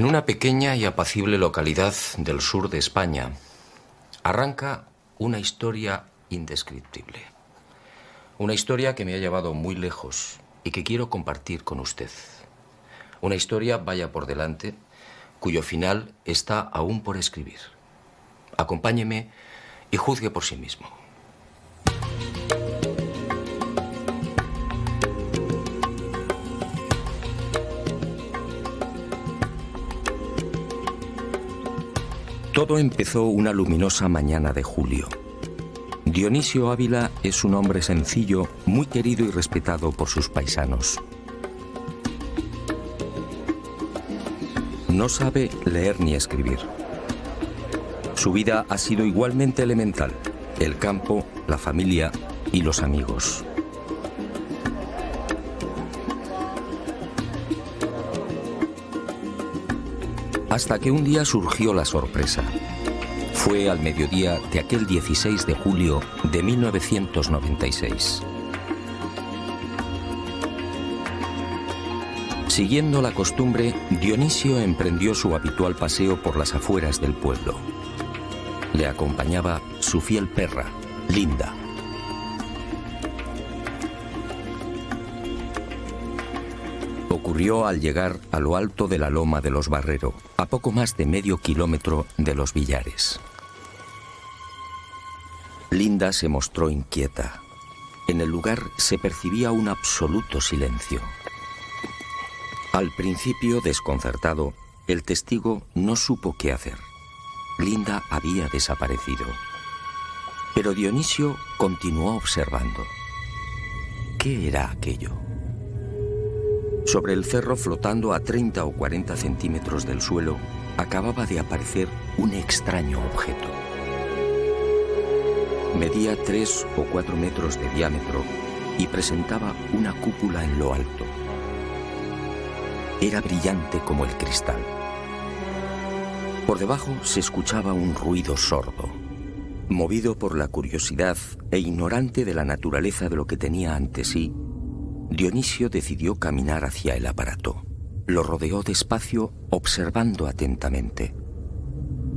En una pequeña y apacible localidad del sur de España arranca una historia indescriptible. Una historia que me ha llevado muy lejos y que quiero compartir con usted. Una historia, vaya por delante, cuyo final está aún por escribir. Acompáñeme y juzgue por sí mismo. Todo empezó una luminosa mañana de julio. Dionisio Ávila es un hombre sencillo, muy querido y respetado por sus paisanos. No sabe leer ni escribir. Su vida ha sido igualmente elemental: el campo, la familia y los amigos. Hasta que un día surgió la sorpresa. Fue al mediodía de aquel 16 de julio de 1996. Siguiendo la costumbre, Dionisio emprendió su habitual paseo por las afueras del pueblo. Le acompañaba su fiel perra, Linda. Ocurrió al llegar a lo alto de la loma de los Barrero, a poco más de medio kilómetro de Los Villares. Linda se mostró inquieta. En el lugar se percibía un absoluto silencio. Al principio, desconcertado, el testigo no supo qué hacer. Linda había desaparecido. Pero Dionisio continuó observando. ¿Qué era aquello? Sobre el cerro, flotando a 30 o 40 centímetros del suelo, acababa de aparecer un extraño objeto. Medía 3 o 4 metros de diámetro y presentaba una cúpula en lo alto. Era brillante como el cristal. Por debajo se escuchaba un ruido sordo. Movido por la curiosidad e ignorante de la naturaleza de lo que tenía ante sí, Dionisio decidió caminar hacia el aparato. Lo rodeó despacio, observando atentamente.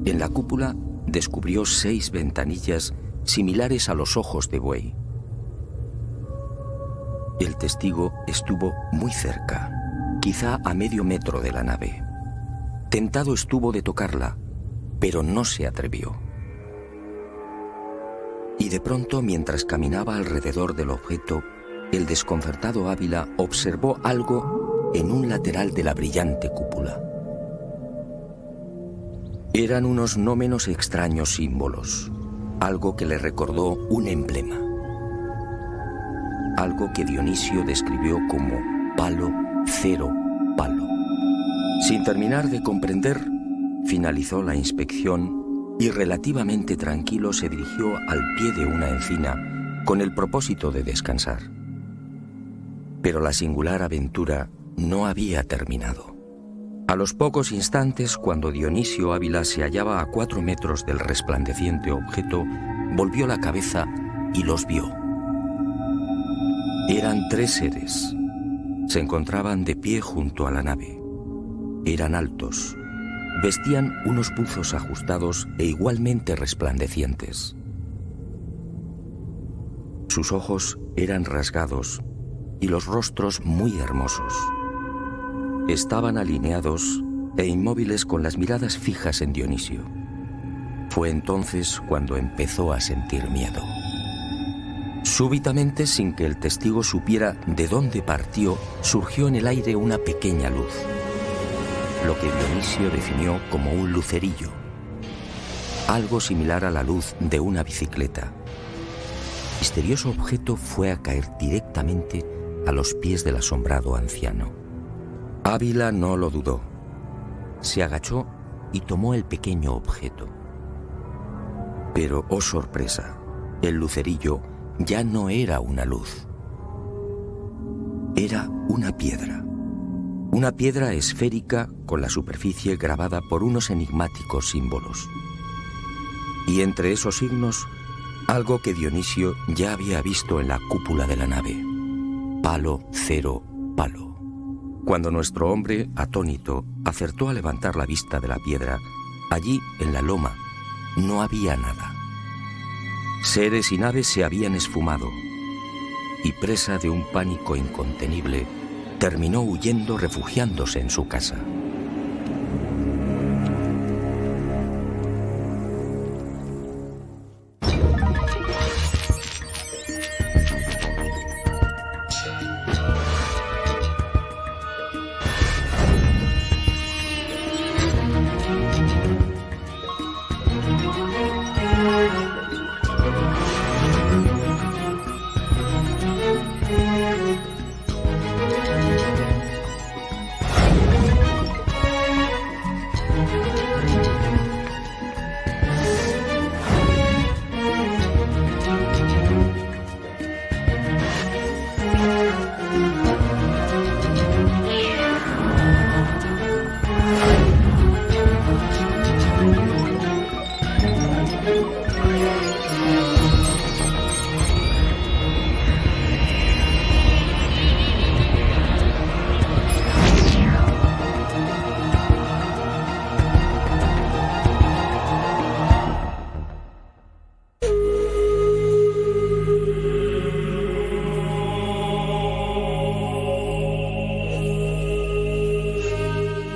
En la cúpula descubrió 6 ventanillas similares a los ojos de buey. El testigo estuvo muy cerca, quizá a medio metro de la nave. Tentado estuvo de tocarla, pero no se atrevió. Y de pronto, mientras caminaba alrededor del objeto, el desconcertado Ávila observó algo en un lateral de la brillante cúpula. Eran unos no menos extraños símbolos, algo que le recordó un emblema. Algo que Dionisio describió como palo, cero, palo. Sin terminar de comprender, finalizó la inspección y relativamente tranquilo se dirigió al pie de una encina con el propósito de descansar. Pero la singular aventura no había terminado. A los pocos instantes, cuando Dionisio Ávila se hallaba a 4 metros del resplandeciente objeto, volvió la cabeza y los vio. Eran 3 seres. Se encontraban de pie junto a la nave. Eran altos. Vestían unos buzos ajustados e igualmente resplandecientes. Sus ojos eran rasgados y los rostros muy hermosos. Estaban alineados e inmóviles con las miradas fijas en Dionisio. Fue entonces cuando empezó a sentir miedo. Súbitamente, sin que el testigo supiera de dónde partió, surgió en el aire una pequeña luz, lo que Dionisio definió como un lucerillo, algo similar a la luz de una bicicleta. El misterioso objeto fue a caer directamente a los pies del asombrado anciano. Ávila no lo dudó. Se agachó y tomó el pequeño objeto. Pero, oh sorpresa, el lucerillo ya no era una luz. Era una piedra. Una piedra esférica con la superficie grabada por unos enigmáticos símbolos. Y entre esos signos, algo que Dionisio ya había visto en la cúpula de la nave. Palo, cero, palo. Cuando nuestro hombre, atónito, acertó a levantar la vista de la piedra, allí, en la loma, no había nada. Seres y naves se habían esfumado, y presa de un pánico incontenible, terminó huyendo, refugiándose en su casa.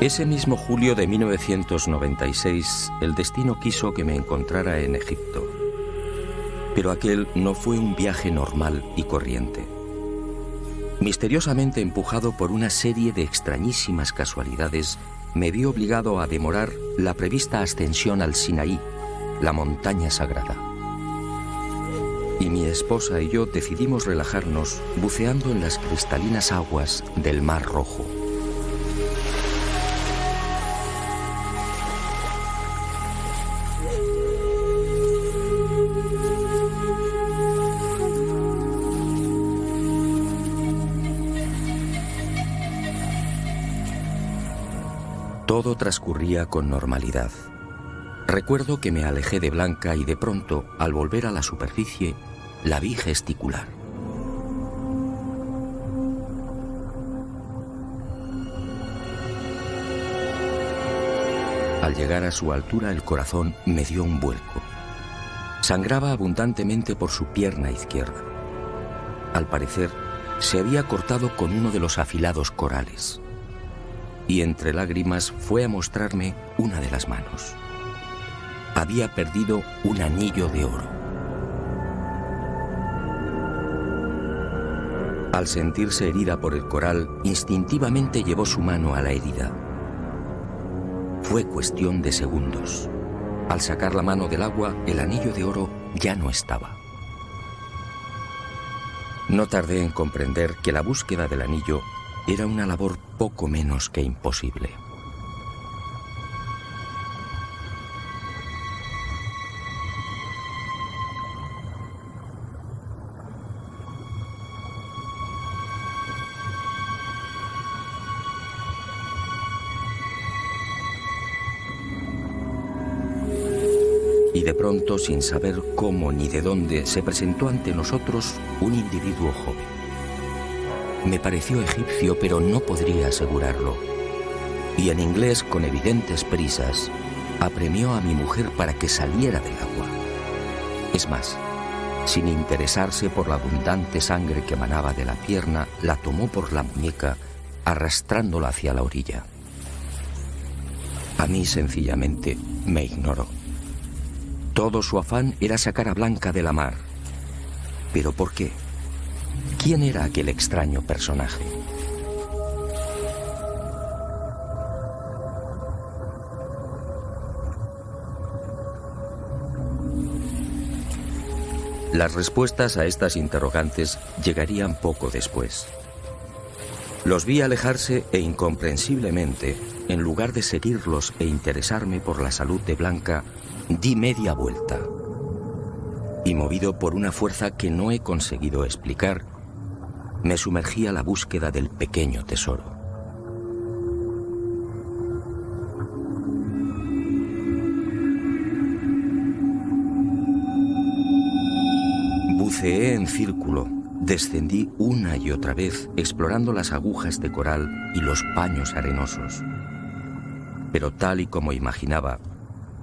Ese mismo julio de 1996, el destino quiso que me encontrara en Egipto. Pero aquel no fue un viaje normal y corriente. Misteriosamente empujado por una serie de extrañísimas casualidades, me vi obligado a demorar la prevista ascensión al Sinaí, la montaña sagrada. Y mi esposa y yo decidimos relajarnos buceando en las cristalinas aguas del Mar Rojo. Todo transcurría con normalidad. Recuerdo que me alejé de Blanca y de pronto, al volver a la superficie, la vi gesticular. Al llegar a su altura, el corazón me dio un vuelco. Sangraba abundantemente por su pierna izquierda. Al parecer, se había cortado con uno de los afilados corales. Y entre lágrimas fue a mostrarme una de las manos. Había perdido un anillo de oro. Al sentirse herida por el coral, instintivamente llevó su mano a la herida. Fue cuestión de segundos. Al sacar la mano del agua, el anillo de oro ya no estaba. No tardé en comprender que la búsqueda del anillo era una labor poco menos que imposible. Y de pronto, sin saber cómo ni de dónde, se presentó ante nosotros un individuo joven. Me pareció egipcio, pero no podría asegurarlo. Y en inglés, con evidentes prisas, apremió a mi mujer para que saliera del agua. Es más, sin interesarse por la abundante sangre que emanaba de la pierna, la tomó por la muñeca, arrastrándola hacia la orilla. A mí, sencillamente, me ignoró. Todo su afán era sacar a Blanca de la mar. ¿Pero por qué? ¿Quién era aquel extraño personaje? Las respuestas a estas interrogantes llegarían poco después. Los vi alejarse e incomprensiblemente, en lugar de seguirlos e interesarme por la salud de Blanca, di media vuelta. Y movido por una fuerza que no he conseguido explicar, me sumergí a la búsqueda del pequeño tesoro. Buceé en círculo, Descendí una y otra vez explorando las agujas de coral y los paños arenosos. Pero tal y como imaginaba,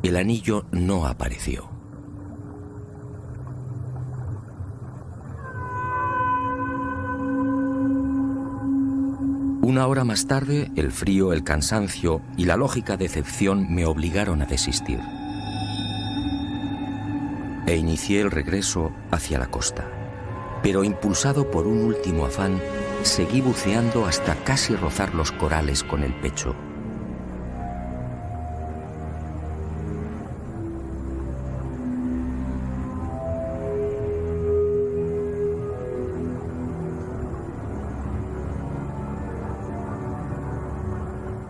el anillo no apareció. Una hora más tarde, el frío, el cansancio y la lógica decepción me obligaron a desistir. E inicié el regreso hacia la costa. Pero impulsado por un último afán, seguí buceando hasta casi rozar los corales con el pecho.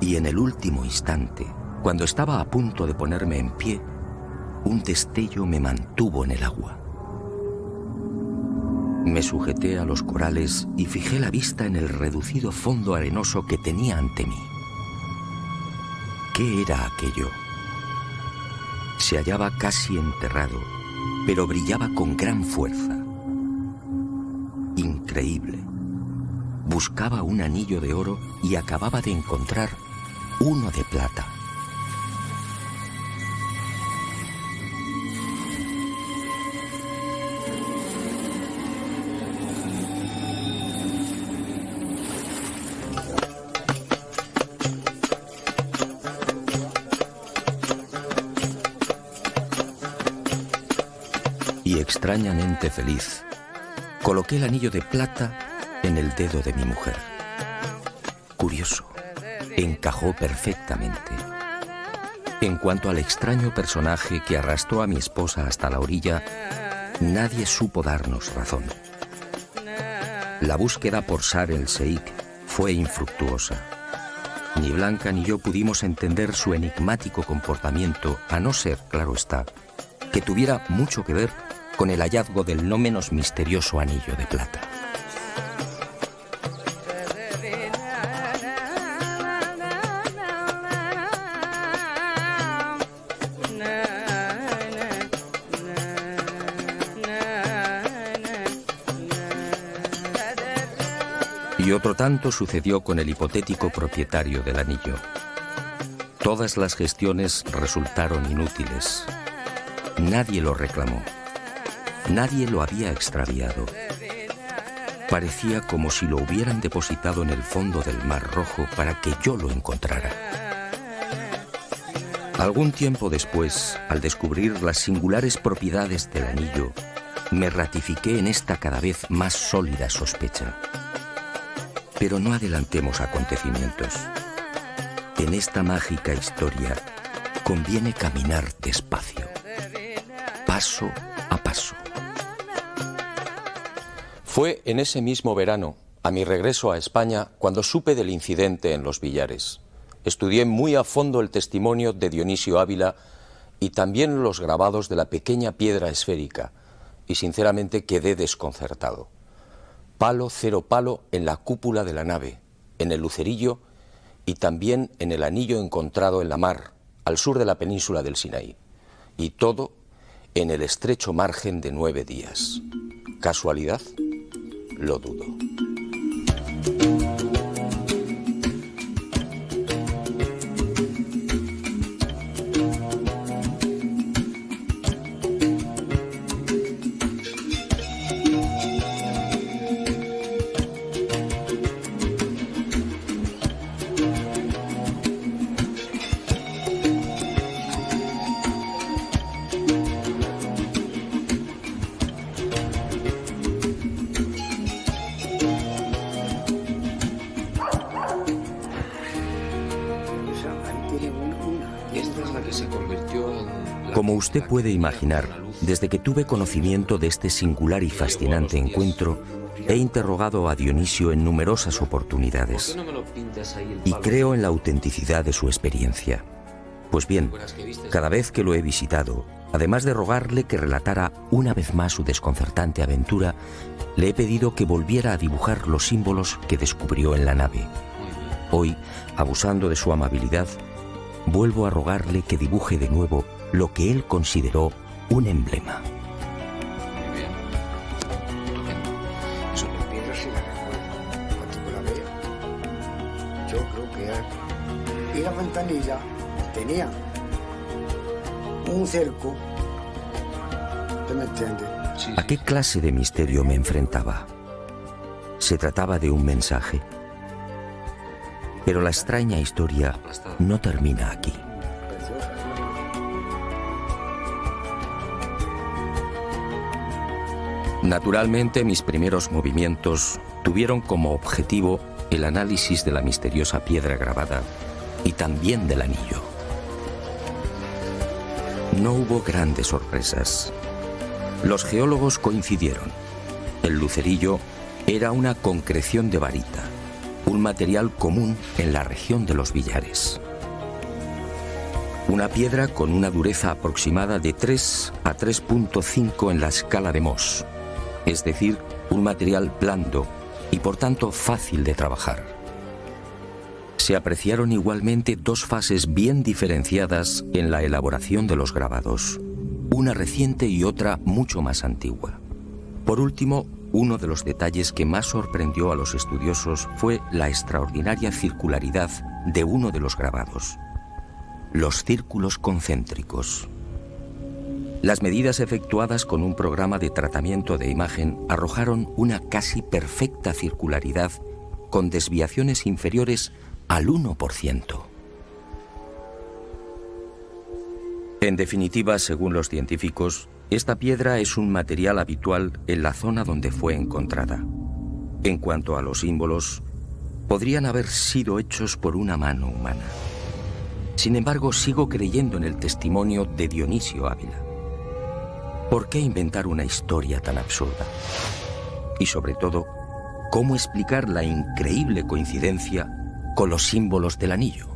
Y en el último instante, cuando estaba a punto de ponerme en pie, un destello me mantuvo en el agua. Me sujeté a los corales y fijé la vista en el reducido fondo arenoso que tenía ante mí. ¿Qué era aquello? Se hallaba casi enterrado, pero brillaba con gran fuerza. Increíble. Buscaba un anillo de oro y acababa de encontrar uno de plata. Y extrañamente feliz, coloqué el anillo de plata en el dedo de mi mujer. Curioso. Encajó perfectamente. En cuanto al extraño personaje que arrastró a mi esposa hasta la orilla, nadie supo darnos razón. La búsqueda por Sar el Sheikh fue infructuosa. Ni Blanca ni yo pudimos entender su enigmático comportamiento, a no ser, claro está, que tuviera mucho que ver con el hallazgo del no menos misterioso anillo de plata. Y otro tanto sucedió con el hipotético propietario del anillo. Todas las gestiones resultaron inútiles. Nadie lo reclamó. Nadie lo había extraviado. Parecía como si lo hubieran depositado en el fondo del Mar Rojo para que yo lo encontrara. Algún tiempo después, al descubrir las singulares propiedades del anillo, me ratifiqué en esta cada vez más sólida sospecha. Pero no adelantemos acontecimientos. En esta mágica historia conviene caminar despacio, paso a paso. Fue en ese mismo verano, a mi regreso a España, cuando supe del incidente en Los Villares. Estudié muy a fondo el testimonio de Dionisio Ávila y también los grabados de la pequeña piedra esférica, y sinceramente quedé desconcertado. Palo, cero palo en la cúpula de la nave, en el lucerillo y también en el anillo encontrado en la mar, al sur de la península del Sinaí. Y todo en el estrecho margen de 9 días. ¿Casualidad? Lo dudo. Como usted puede imaginar, desde que tuve conocimiento de este singular y fascinante encuentro, he interrogado a Dionisio en numerosas oportunidades y creo en la autenticidad de su experiencia. Pues bien, cada vez que lo he visitado, además de rogarle que relatara una vez más su desconcertante aventura, le he pedido que volviera a dibujar los símbolos que descubrió en la nave. Hoy, abusando de su amabilidad, vuelvo a rogarle que dibuje de nuevo lo que él consideró un emblema. Muy bien. Estupendo. Eso Yo sí la recuerdo, cuando la veía. Yo creo que era... Y la ventanilla tenía un cerco. ¿Te me entiendes? ¿A qué clase de misterio me enfrentaba? Se trataba de un mensaje. Pero la extraña historia no termina aquí. Naturalmente, mis primeros movimientos tuvieron como objetivo el análisis de la misteriosa piedra grabada y también del anillo. No hubo grandes sorpresas. Los geólogos coincidieron. El lucerillo era una concreción de barita, un material común en la región de los Villares. Una piedra con una dureza aproximada de 3 a 3.5 en la escala de Mohs, es decir, un material blando y por tanto fácil de trabajar. Se apreciaron igualmente dos fases bien diferenciadas en la elaboración de los grabados, una reciente y otra mucho más antigua. Por último, uno de los detalles que más sorprendió a los estudiosos fue la extraordinaria circularidad de uno de los grabados, los círculos concéntricos. Las medidas efectuadas con un programa de tratamiento de imagen arrojaron una casi perfecta circularidad con desviaciones inferiores al 1%. En definitiva, según los científicos, esta piedra es un material habitual en la zona donde fue encontrada. En cuanto a los símbolos, podrían haber sido hechos por una mano humana. Sin embargo, sigo creyendo en el testimonio de Dionisio Ávila. ¿Por qué inventar una historia tan absurda? Y sobre todo, ¿cómo explicar la increíble coincidencia con los símbolos del anillo?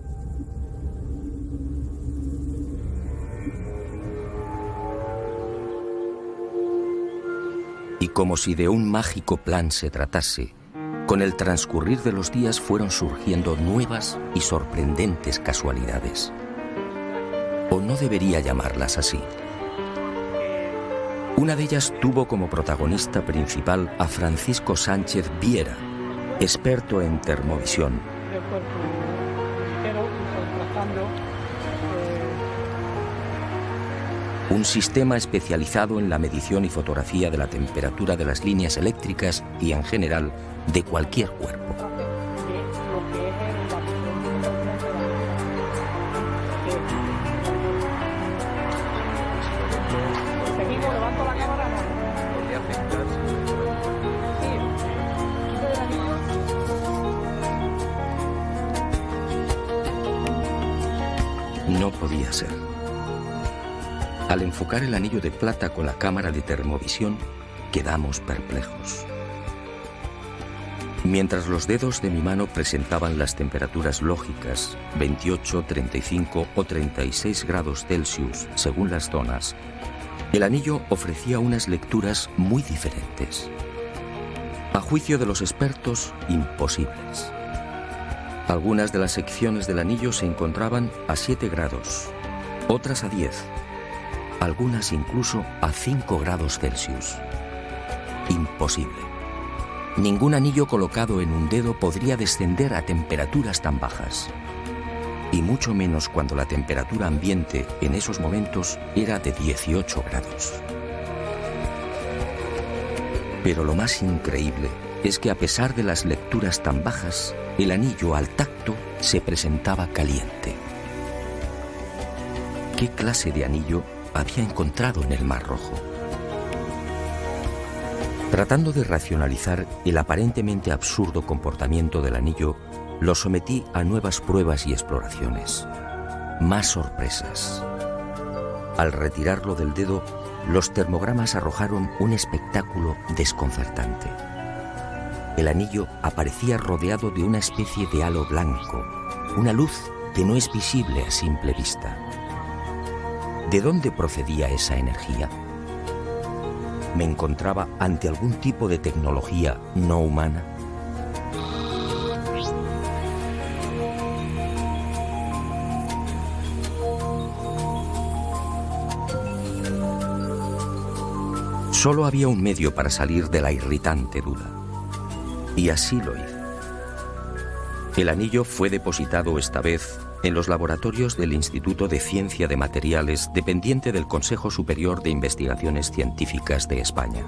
Y como si de un mágico plan se tratase, con el transcurrir de los días fueron surgiendo nuevas y sorprendentes casualidades. O no debería llamarlas así. Una de ellas tuvo como protagonista principal a Francisco Sánchez Viera, experto en termovisión. Un sistema especializado en la medición y fotografía de la temperatura de las líneas eléctricas y, en general, de cualquier cuerpo. No podía ser. Al enfocar el anillo de plata con la cámara de termovisión, quedamos perplejos. Mientras los dedos de mi mano presentaban las temperaturas lógicas, 28, 35 o 36 grados Celsius, según las zonas, el anillo ofrecía unas lecturas muy diferentes. A juicio de los expertos, imposibles. Algunas de las secciones del anillo se encontraban a 7 grados, otras a 10, algunas incluso a 5 grados Celsius. Imposible. Ningún anillo colocado en un dedo podría descender a temperaturas tan bajas. Y mucho menos cuando la temperatura ambiente en esos momentos era de 18 grados. Pero lo más increíble es que a pesar de las lecturas tan bajas, el anillo al tacto se presentaba caliente. ¿Qué clase de anillo había encontrado en el Mar Rojo? Tratando de racionalizar el aparentemente absurdo comportamiento del anillo, lo sometí a nuevas pruebas y exploraciones. Más sorpresas. Al retirarlo del dedo, los termogramas arrojaron un espectáculo desconcertante. El anillo aparecía rodeado de una especie de halo blanco, una luz que no es visible a simple vista. ¿De dónde procedía esa energía? ¿Me encontraba ante algún tipo de tecnología no humana? Solo había un medio para salir de la irritante duda. Y así lo hizo. El anillo fue depositado esta vez en los laboratorios del Instituto de Ciencia de Materiales, dependiente del Consejo Superior de Investigaciones Científicas de España.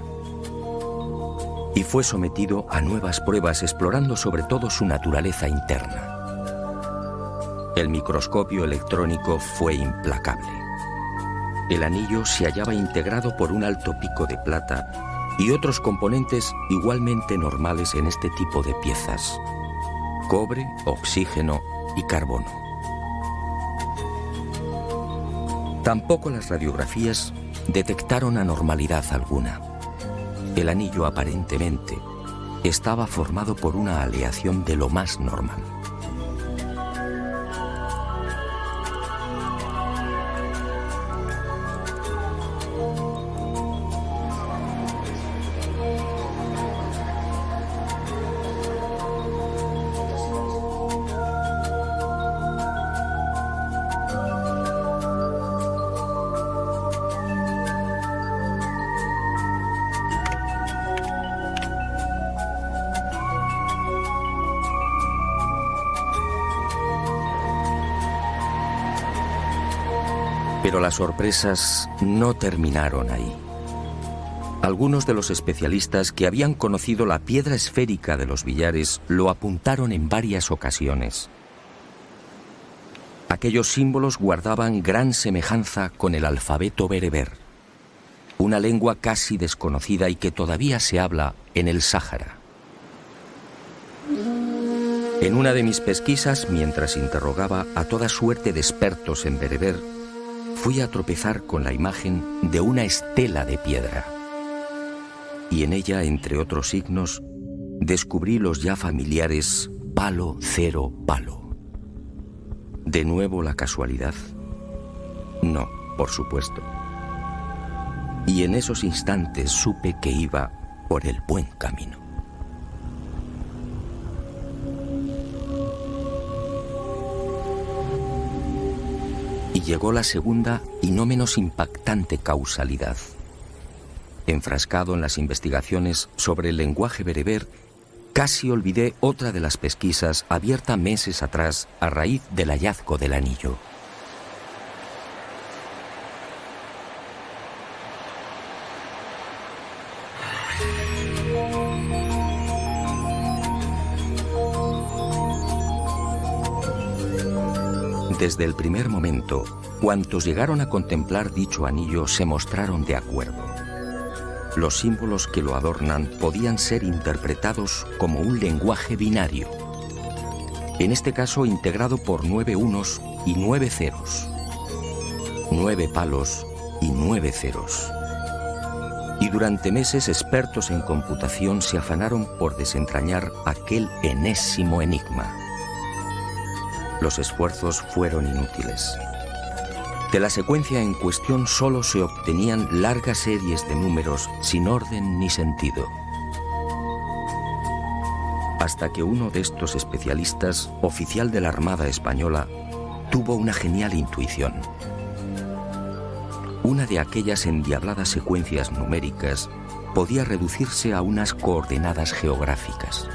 Y fue sometido a nuevas pruebas explorando sobre todo su naturaleza interna. El microscopio electrónico fue implacable. El anillo se hallaba integrado por un alto pico de plata y otros componentes igualmente normales en este tipo de piezas: cobre, oxígeno y carbono. Tampoco las radiografías detectaron anormalidad alguna. El anillo aparentemente estaba formado por una aleación de lo más normal. Pero las sorpresas no terminaron ahí. Algunos de los especialistas que habían conocido la piedra esférica de los billares lo apuntaron en varias ocasiones. Aquellos símbolos guardaban gran semejanza con el alfabeto bereber, una lengua casi desconocida y que todavía se habla en el Sáhara. En una de mis pesquisas, mientras interrogaba a toda suerte de expertos en bereber, fui a tropezar con la imagen de una estela de piedra. Y en ella, entre otros signos, descubrí los ya familiares palo, cero, palo. ¿De nuevo la casualidad? No, por supuesto. Y en esos instantes supe que iba por el buen camino. Y llegó la segunda y no menos impactante causalidad. Enfrascado en las investigaciones sobre el lenguaje bereber, casi olvidé otra de las pesquisas abierta meses atrás a raíz del hallazgo del anillo. Desde el primer momento, cuantos llegaron a contemplar dicho anillo se mostraron de acuerdo. Los símbolos que lo adornan podían ser interpretados como un lenguaje binario, en este caso integrado por 9 unos y 9 ceros, 9 palos y 9 ceros. Y durante meses expertos en computación se afanaron por desentrañar aquel enésimo enigma. Los esfuerzos fueron inútiles. De la secuencia en cuestión solo se obtenían largas series de números sin orden ni sentido. Hasta que uno de estos especialistas, oficial de la Armada Española, tuvo una genial intuición. Una de aquellas endiabladas secuencias numéricas podía reducirse a unas coordenadas geográficas.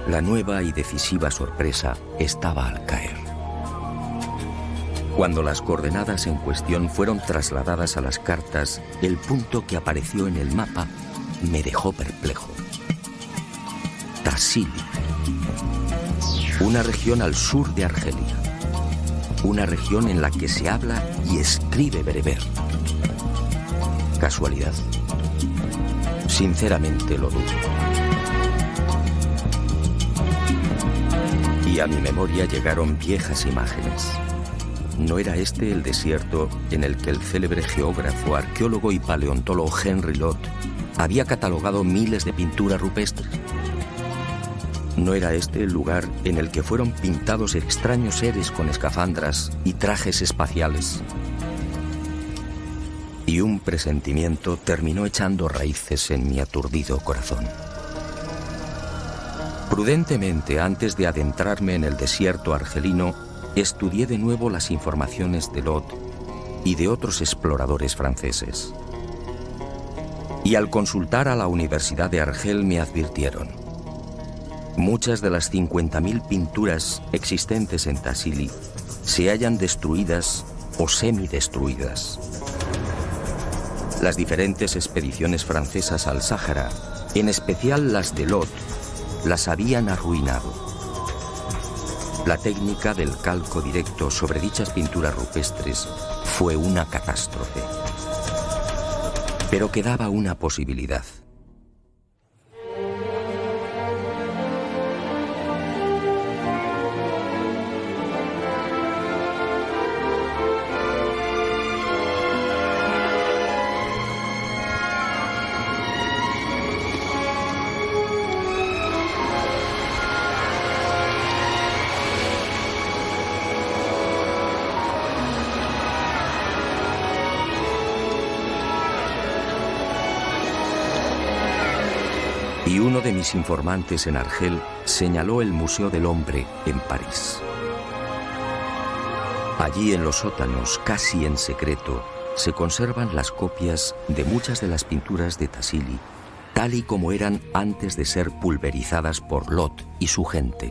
La nueva y decisiva sorpresa estaba al caer. Cuando las coordenadas en cuestión fueron trasladadas a las cartas, el punto que apareció en el mapa me dejó perplejo. Tassili, una región al sur de Argelia, una región en la que se habla y escribe bereber. ¿Casualidad? Sinceramente lo dudo. Y a mi memoria llegaron viejas imágenes. ¿No era este el desierto en el que el célebre geógrafo, arqueólogo y paleontólogo Henry Lott había catalogado miles de pinturas rupestres? ¿No era este el lugar en el que fueron pintados extraños seres con escafandras y trajes espaciales? Y un presentimiento terminó echando raíces en mi aturdido corazón. Prudentemente, antes de adentrarme en el desierto argelino, estudié de nuevo las informaciones de Lott y de otros exploradores franceses. Y al consultar a la Universidad de Argel me advirtieron: muchas de las 50.000 pinturas existentes en Tassili se hallan destruidas o semidestruidas. Las diferentes expediciones francesas al Sáhara, en especial las de Lot, las habían arruinado. La técnica del calco directo sobre dichas pinturas rupestres fue una catástrofe. Pero quedaba una posibilidad. Y uno de mis informantes en Argel señaló el Museo del Hombre en París. Allí en los sótanos, casi en secreto, se conservan las copias de muchas de las pinturas de Tassili, tal y como eran antes de ser pulverizadas por Lot y su gente.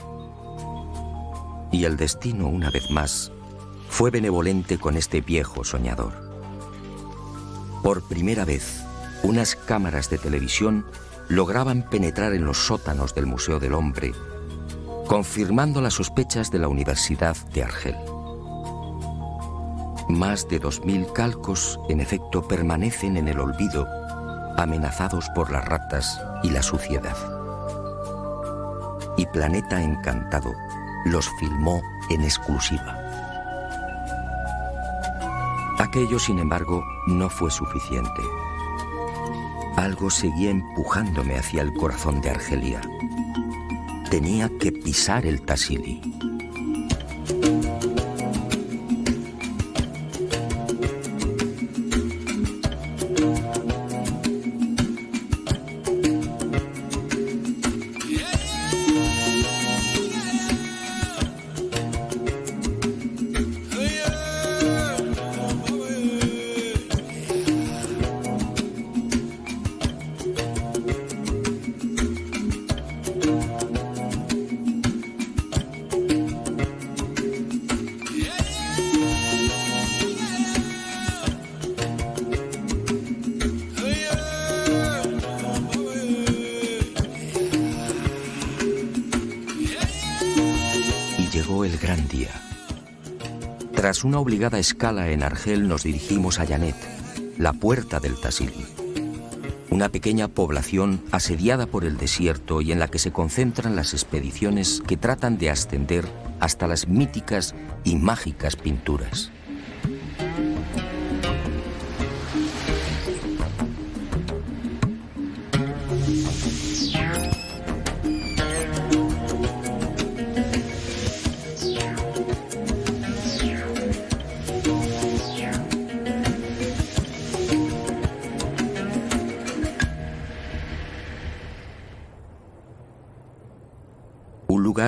Y el destino, una vez más, fue benevolente con este viejo soñador. Por primera vez, unas cámaras de televisión lograban penetrar en los sótanos del Museo del Hombre, confirmando las sospechas de la Universidad de Argel. Más de 2.000 calcos, en efecto, permanecen en el olvido, amenazados por las ratas y la suciedad. Y Planeta Encantado los filmó en exclusiva. Aquello, sin embargo, no fue suficiente. Algo seguía empujándome hacia el corazón de Argelia. Tenía que pisar el Tassili. Tras una obligada escala en Argel nos dirigimos a Yanet, la puerta del Tassili, una pequeña población asediada por el desierto y en la que se concentran las expediciones que tratan de ascender hasta las míticas y mágicas pinturas.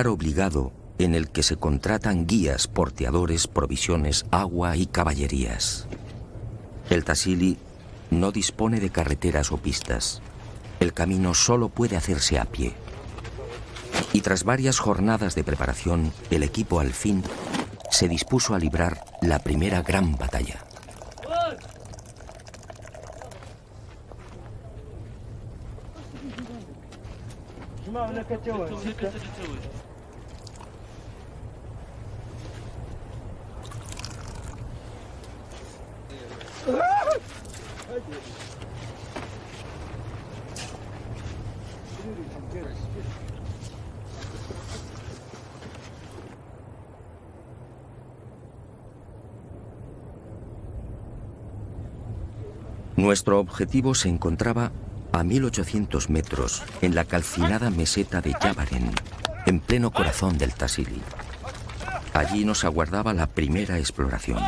Obligado en el que se contratan guías, porteadores, provisiones, agua y caballerías. El Tassili no dispone de carreteras o pistas. El camino solo puede hacerse a pie. Y tras varias jornadas de preparación, el equipo al fin se dispuso a librar la primera gran batalla. Nuestro objetivo se encontraba a 1.800 metros en la calcinada meseta de Yabaren, en pleno corazón del Tassili. Allí nos aguardaba la primera exploración,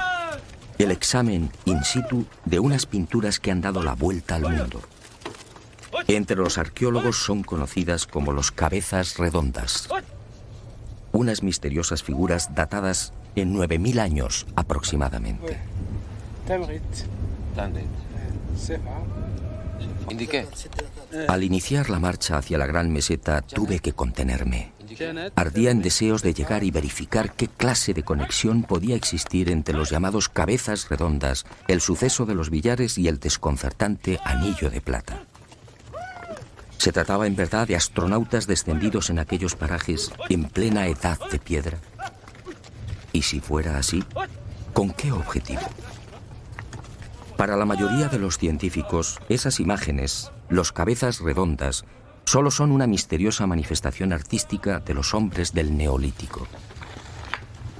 el examen in situ de unas pinturas que han dado la vuelta al mundo. Entre los arqueólogos son conocidas como los cabezas redondas, unas misteriosas figuras datadas en 9.000 años aproximadamente. Indiqué. Al iniciar la marcha hacia la gran meseta tuve que contenerme. Ardía en deseos de llegar y verificar qué clase de conexión podía existir entre los llamados cabezas redondas, el suceso de los billares y el desconcertante anillo de plata. ¿Se trataba en verdad de astronautas descendidos en aquellos parajes en plena edad de piedra? Y si fuera así, ¿con qué objetivo? Para la mayoría de los científicos, esas imágenes, los cabezas redondas, solo son una misteriosa manifestación artística de los hombres del Neolítico.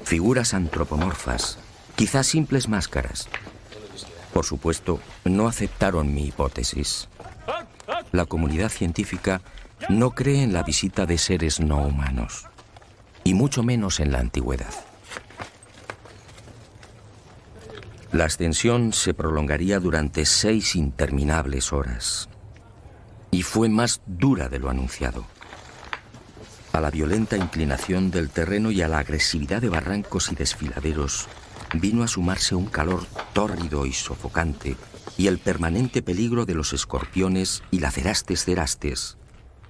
Figuras antropomorfas, quizás simples máscaras. Por supuesto, no aceptaron mi hipótesis. La comunidad científica no cree en la visita de seres no humanos, y mucho menos en la antigüedad. La ascensión se prolongaría durante 6 interminables horas. Y fue más dura de lo anunciado. A la violenta inclinación del terreno y a la agresividad de barrancos y desfiladeros vino a sumarse un calor tórrido y sofocante y el permanente peligro de los escorpiones y la cerastes,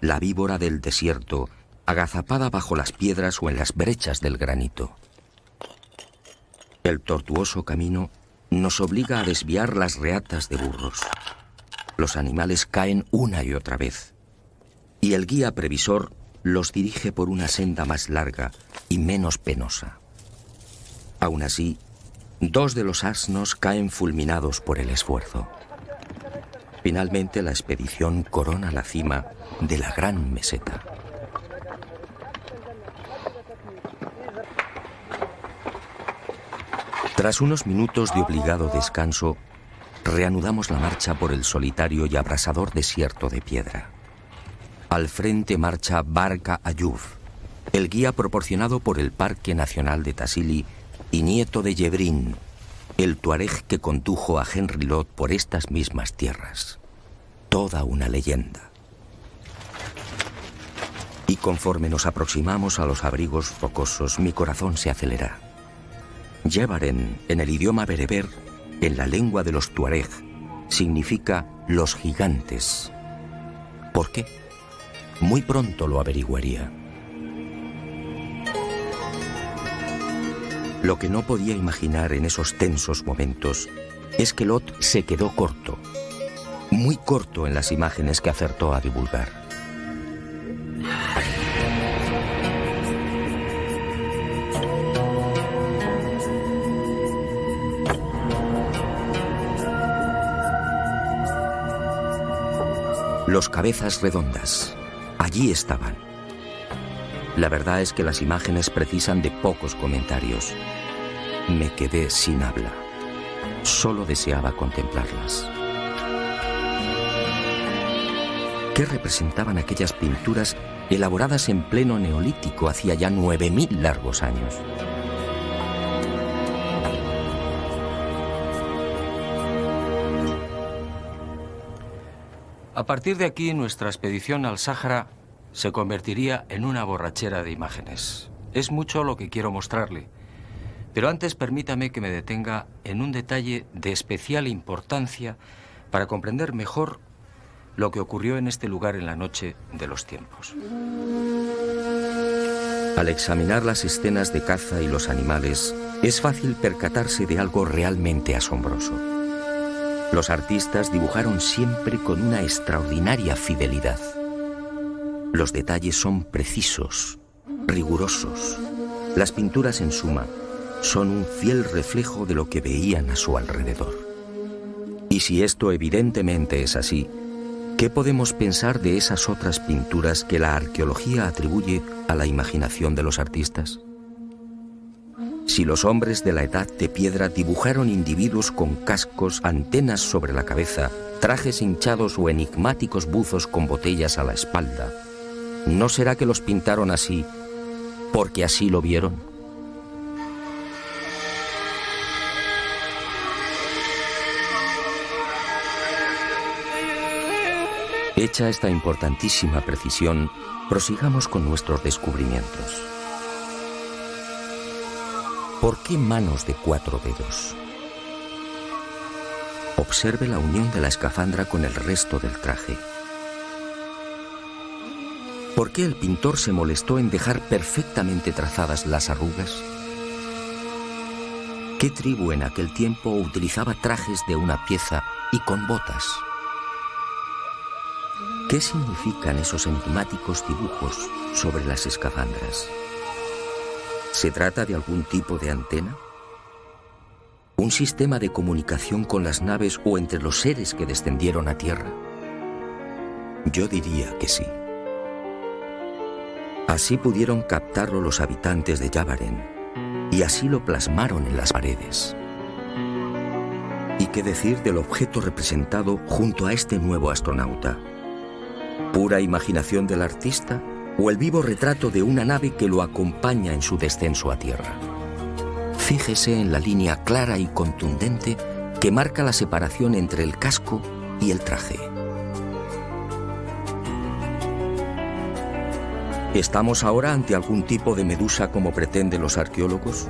la víbora del desierto, agazapada bajo las piedras o en las brechas del granito. El tortuoso camino nos obliga a desviar las reatas de burros. Los animales caen una y otra vez, y el guía previsor los dirige por una senda más larga y menos penosa. Aún así, 2 de los asnos caen fulminados por el esfuerzo. Finalmente, la expedición corona la cima de la gran meseta. Tras unos minutos de obligado descanso, reanudamos la marcha por el solitario y abrasador desierto de piedra. Al frente marcha Barca Ayuf, el guía proporcionado por el Parque Nacional de Tassili y nieto de Yebrín, el tuareg que condujo a Henry Lot por estas mismas tierras. Toda una leyenda. Y conforme nos aproximamos a los abrigos rocosos, mi corazón se acelera. Yebaren, en el idioma bereber, en la lengua de los tuareg, significa los gigantes. ¿Por qué? Muy pronto lo averiguaría. Lo que no podía imaginar en esos tensos momentos es que Lot se quedó corto, muy corto en las imágenes que acertó a divulgar. Los cabezas redondas, allí estaban. La verdad es que las imágenes precisan de pocos comentarios. Me quedé sin habla. Solo deseaba contemplarlas. ¿Qué representaban aquellas pinturas elaboradas en pleno Neolítico hacía ya 9000 largos años? A partir de aquí, nuestra expedición al Sáhara se convertiría en una borrachera de imágenes. Es mucho lo que quiero mostrarle, pero antes permítame que me detenga en un detalle de especial importancia para comprender mejor lo que ocurrió en este lugar en la noche de los tiempos. Al examinar las escenas de caza y los animales, es fácil percatarse de algo realmente asombroso. Los artistas dibujaron siempre con una extraordinaria fidelidad. Los detalles son precisos, rigurosos. Las pinturas, en suma, son un fiel reflejo de lo que veían a su alrededor. Y si esto evidentemente es así, ¿qué podemos pensar de esas otras pinturas que la arqueología atribuye a la imaginación de los artistas? Si los hombres de la Edad de Piedra dibujaron individuos con cascos, antenas sobre la cabeza, trajes hinchados o enigmáticos buzos con botellas a la espalda, ¿no será que los pintaron así porque así lo vieron? Hecha esta importantísima precisión, prosigamos con nuestros descubrimientos. ¿Por qué manos de 4 dedos? observe la unión de la escafandra con el resto del traje. ¿Por qué el pintor se molestó en dejar perfectamente trazadas las arrugas? ¿Qué tribu en aquel tiempo utilizaba trajes de una pieza y con botas? ¿Qué significan esos enigmáticos dibujos sobre las escafandras? ¿Se trata de algún tipo de antena? ¿Un sistema de comunicación con las naves o entre los seres que descendieron a tierra? Yo diría que sí. Así pudieron captarlo los habitantes de Yavaren, y así lo plasmaron en las paredes. ¿Y qué decir del objeto representado junto a este nuevo astronauta? ¿Pura imaginación del artista o el vivo retrato de una nave que lo acompaña en su descenso a tierra? Fíjese en la línea clara y contundente que marca la separación entre el casco y el traje. ¿Estamos ahora ante algún tipo de medusa como pretenden los arqueólogos?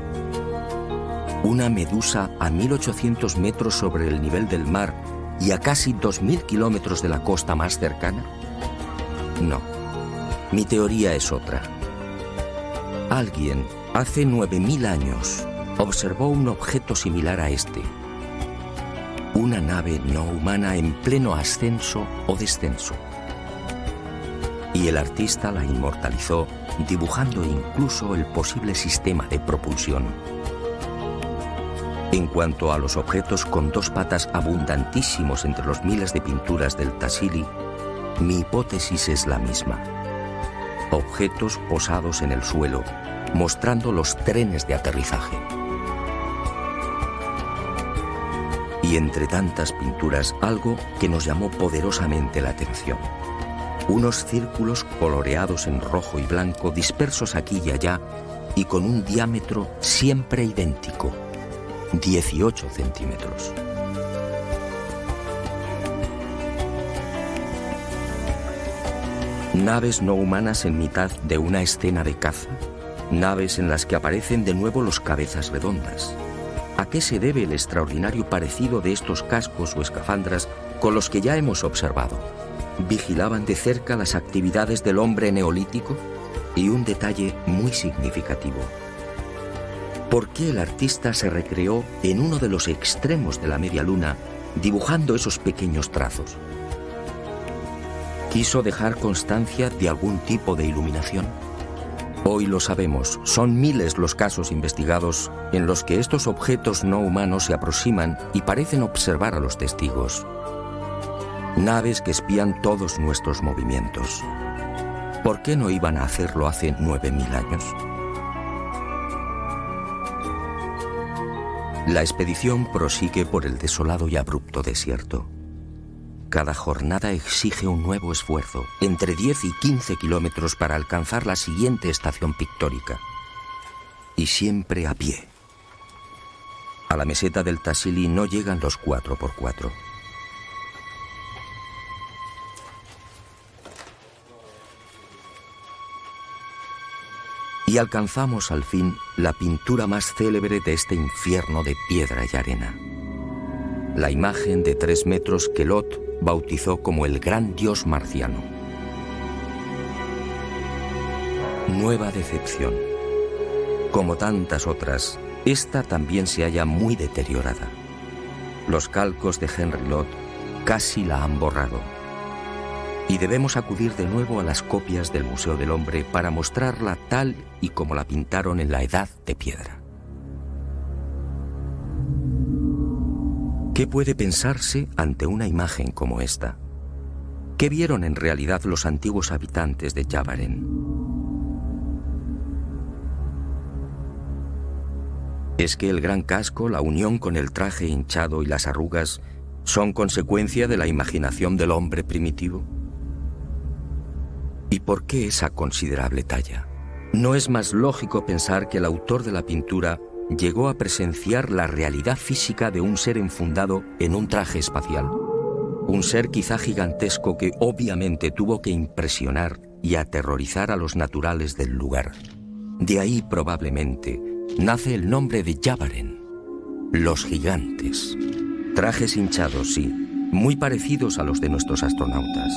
¿Una medusa a 1800 metros sobre el nivel del mar y a casi 2000 kilómetros de la costa más cercana? No, mi teoría es otra. Alguien, hace 9000 años, observó un objeto similar a este. Una nave no humana en pleno ascenso o descenso. Y el artista la inmortalizó, dibujando incluso el posible sistema de propulsión. En cuanto a los objetos con dos patas abundantísimos entre los miles de pinturas del Tassili, mi hipótesis es la misma. Objetos posados en el suelo, mostrando los trenes de aterrizaje. Y entre tantas pinturas, algo que nos llamó poderosamente la atención. Unos círculos coloreados en rojo y blanco, dispersos aquí y allá, y con un diámetro siempre idéntico, 18 centímetros. Naves no humanas en mitad de una escena de caza, naves en las que aparecen de nuevo los cabezas redondas. ¿A qué se debe el extraordinario parecido de estos cascos o escafandras con los que ya hemos observado? ¿Vigilaban de cerca las actividades del hombre neolítico? Y un detalle muy significativo. ¿Por qué el artista se recreó en uno de los extremos de la media luna, dibujando esos pequeños trazos? ¿Quiso dejar constancia de algún tipo de iluminación? Hoy lo sabemos, son miles los casos investigados en los que estos objetos no humanos se aproximan y parecen observar a los testigos. Naves que espían todos nuestros movimientos. ¿Por qué no iban a hacerlo hace 9000 años? La expedición prosigue por el desolado y abrupto desierto. Cada jornada exige un nuevo esfuerzo, entre 10 y 15 kilómetros para alcanzar la siguiente estación pictórica. Y siempre a pie. A la meseta del Tassili no llegan los 4x4. Y alcanzamos al fin la pintura más célebre de este infierno de piedra y arena. La imagen de 3 metros que Lot bautizó como el gran dios marciano. Nueva decepción. Como tantas otras, esta también se halla muy deteriorada. Los calcos de Henry Lot casi la han borrado. Y debemos acudir de nuevo a las copias del Museo del Hombre para mostrarla tal y como la pintaron en la Edad de Piedra. ¿Qué puede pensarse ante una imagen como esta? ¿Qué vieron en realidad los antiguos habitantes de Yavaren? ¿Es que el gran casco, la unión con el traje hinchado y las arrugas son consecuencia de la imaginación del hombre primitivo? ¿Y por qué esa considerable talla? ¿No es más lógico pensar que el autor de la pintura llegó a presenciar la realidad física de un ser enfundado en un traje espacial? Un ser quizá gigantesco que obviamente tuvo que impresionar y aterrorizar a los naturales del lugar. De ahí probablemente nace el nombre de Yavaren, los gigantes. Trajes hinchados, sí, muy parecidos a los de nuestros astronautas.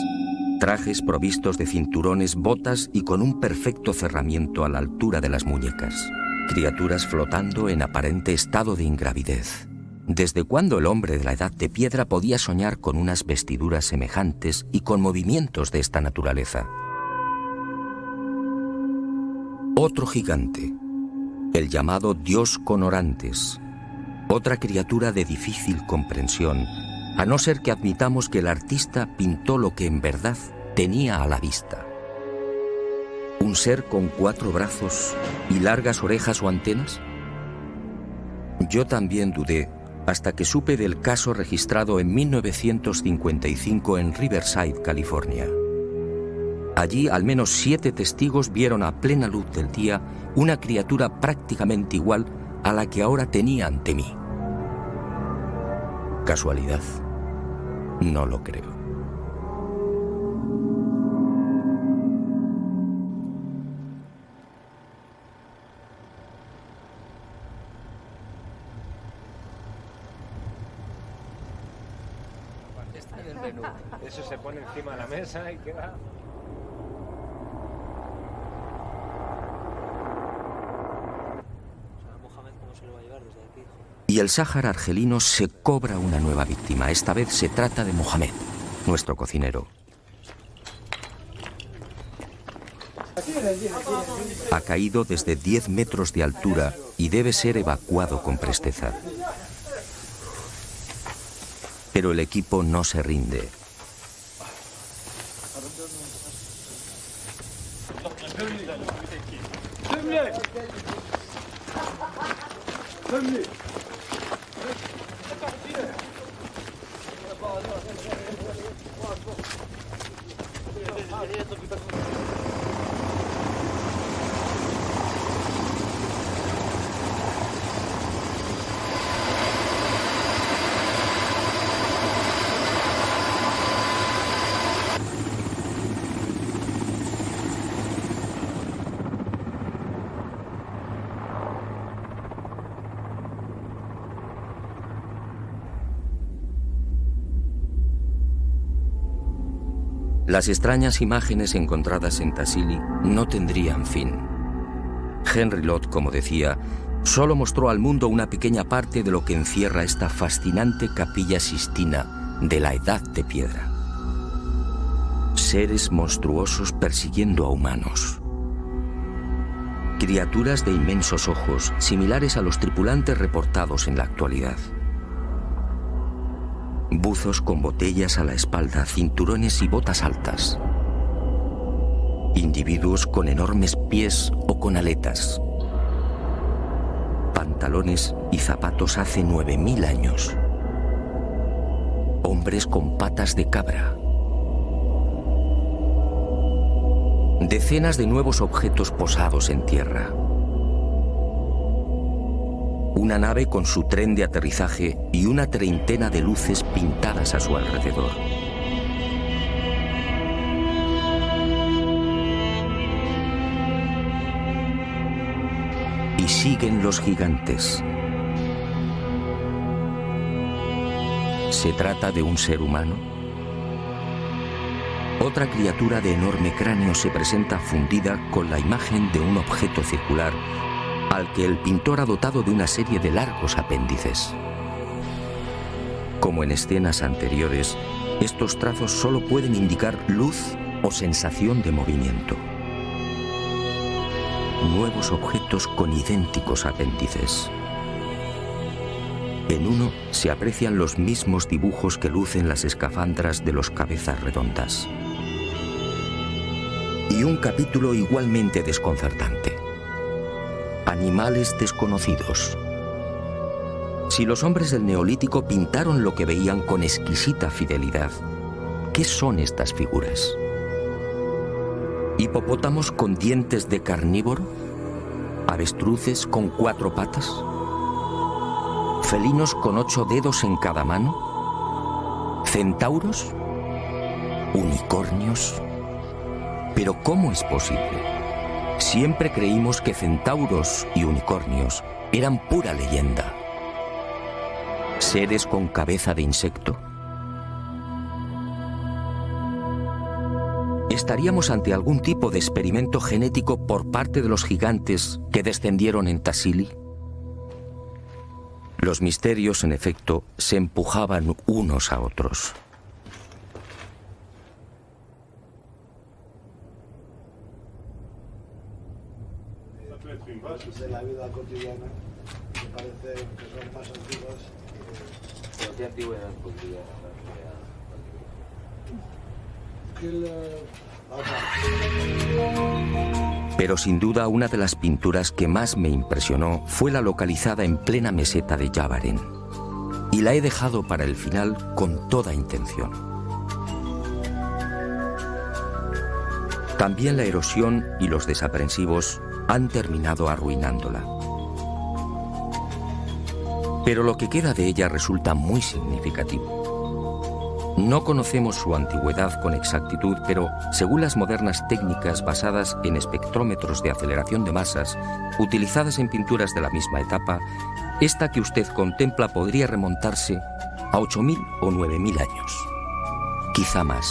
Trajes provistos de cinturones, botas y con un perfecto cerramiento a la altura de las muñecas. Criaturas flotando en aparente estado de ingravidez. ¿Desde cuándo el hombre de la Edad de Piedra podía soñar con unas vestiduras semejantes y con movimientos de esta naturaleza? Otro gigante, el llamado Dios con orantes. Otra criatura de difícil comprensión, a no ser que admitamos que el artista pintó lo que en verdad tenía a la vista. ¿Un ser con 4 brazos y largas orejas o antenas? Yo también dudé hasta que supe del caso registrado en 1955 en Riverside, California. Allí al menos 7 testigos vieron a plena luz del día una criatura prácticamente igual a la que ahora tenía ante mí. ¿Casualidad? No lo creo. Está en el menú. Eso se pone encima de la mesa y queda... Y el Sáhara argelino se cobra una nueva víctima. Esta vez se trata de Mohamed, nuestro cocinero. Ha caído desde 10 metros de altura y debe ser evacuado con presteza. Pero el equipo no se rinde. Las extrañas imágenes encontradas en Tassili no tendrían fin. Henry Lott, como decía, solo mostró al mundo una pequeña parte de lo que encierra esta fascinante Capilla Sistina de la Edad de Piedra. Seres monstruosos persiguiendo a humanos. Criaturas de inmensos ojos, similares a los tripulantes reportados en la actualidad. Buzos con botellas a la espalda, cinturones y botas altas. Individuos con enormes pies o con aletas. Pantalones y zapatos hace 9000 años. Hombres con patas de cabra. Decenas de nuevos objetos posados en tierra. Una nave con su tren de aterrizaje y una treintena de luces pintadas a su alrededor. Y siguen los gigantes. ¿Se trata de un ser humano? Otra criatura de enorme cráneo se presenta fundida con la imagen de un objeto circular al que el pintor ha dotado de una serie de largos apéndices. Como en escenas anteriores, estos trazos solo pueden indicar luz o sensación de movimiento. Nuevos objetos con idénticos apéndices. En uno se aprecian los mismos dibujos que lucen las escafandras de los cabezas redondas. Y un capítulo igualmente desconcertante. Animales desconocidos. Si los hombres del Neolítico pintaron lo que veían con exquisita fidelidad, ¿qué son estas figuras? ¿Hipopótamos con dientes de carnívoro? ¿Avestruces con 4 patas? ¿Felinos con 8 dedos en cada mano? ¿Centauros? ¿Unicornios? ¿Pero cómo es posible? Siempre creímos que centauros y unicornios eran pura leyenda. ¿Seres con cabeza de insecto? ¿Estaríamos ante algún tipo de experimento genético por parte de los gigantes que descendieron en Tassili? Los misterios, en efecto, se empujaban unos a otros. De la vida cotidiana, que parece que son más antiguas. ¿Qué antigüedad podría Pero sin duda una de las pinturas que más me impresionó fue la localizada en plena meseta de Yavaren. Y la he dejado para el final con toda intención. También la erosión y los desaprensivos han terminado arruinándola. Pero lo que queda de ella resulta muy significativo. No conocemos su antigüedad con exactitud, pero según las modernas técnicas basadas en espectrómetros de aceleración de masas, utilizadas en pinturas de la misma etapa, esta que usted contempla podría remontarse a 8.000 o 9.000 años. Quizá más.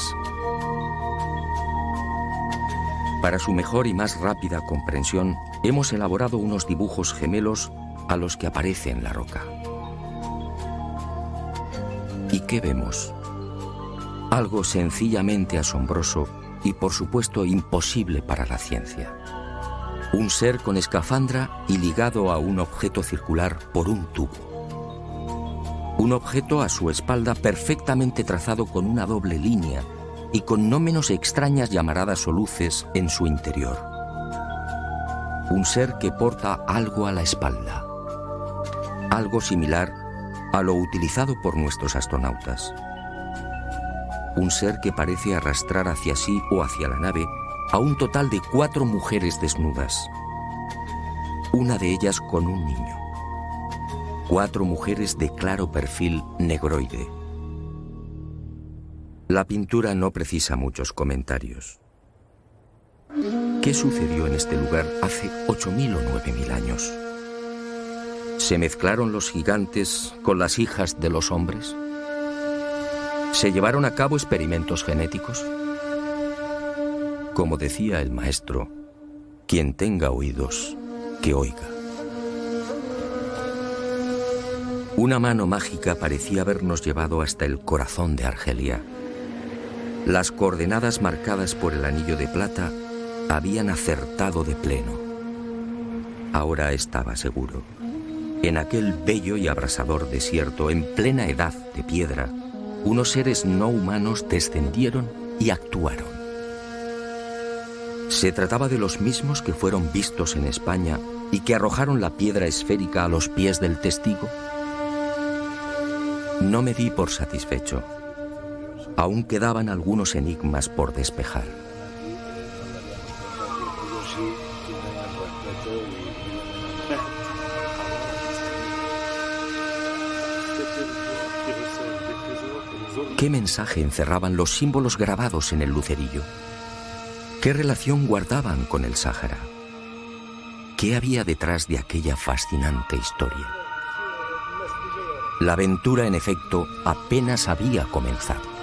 Para su mejor y más rápida comprensión, hemos elaborado unos dibujos gemelos a los que aparece en la roca. ¿Y qué vemos? Algo sencillamente asombroso y, por supuesto, imposible para la ciencia. Un ser con escafandra y ligado a un objeto circular por un tubo. Un objeto a su espalda perfectamente trazado con una doble línea y con no menos extrañas llamaradas o luces en su interior. Un ser que porta algo a la espalda. Algo similar a lo utilizado por nuestros astronautas. Un ser que parece arrastrar hacia sí o hacia la nave a un total de 4 mujeres desnudas. Una de ellas con un niño. 4 mujeres de claro perfil negroide. La pintura no precisa muchos comentarios. ¿Qué sucedió en este lugar hace 8.000 o 9.000 años? ¿Se mezclaron los gigantes con las hijas de los hombres? ¿Se llevaron a cabo experimentos genéticos? Como decía el maestro, quien tenga oídos, que oiga. Una mano mágica parecía habernos llevado hasta el corazón de Argelia. Las coordenadas marcadas por el anillo de plata habían acertado de pleno. Ahora estaba seguro. En aquel bello y abrasador desierto, en plena edad de piedra, unos seres no humanos descendieron y actuaron. ¿Se trataba de los mismos que fueron vistos en España y que arrojaron la piedra esférica a los pies del testigo? No me di por satisfecho. Aún quedaban algunos enigmas por despejar. ¿Qué mensaje encerraban los símbolos grabados en el lucerillo? ¿Qué relación guardaban con el Sáhara? ¿Qué había detrás de aquella fascinante historia? La aventura, en efecto, apenas había comenzado.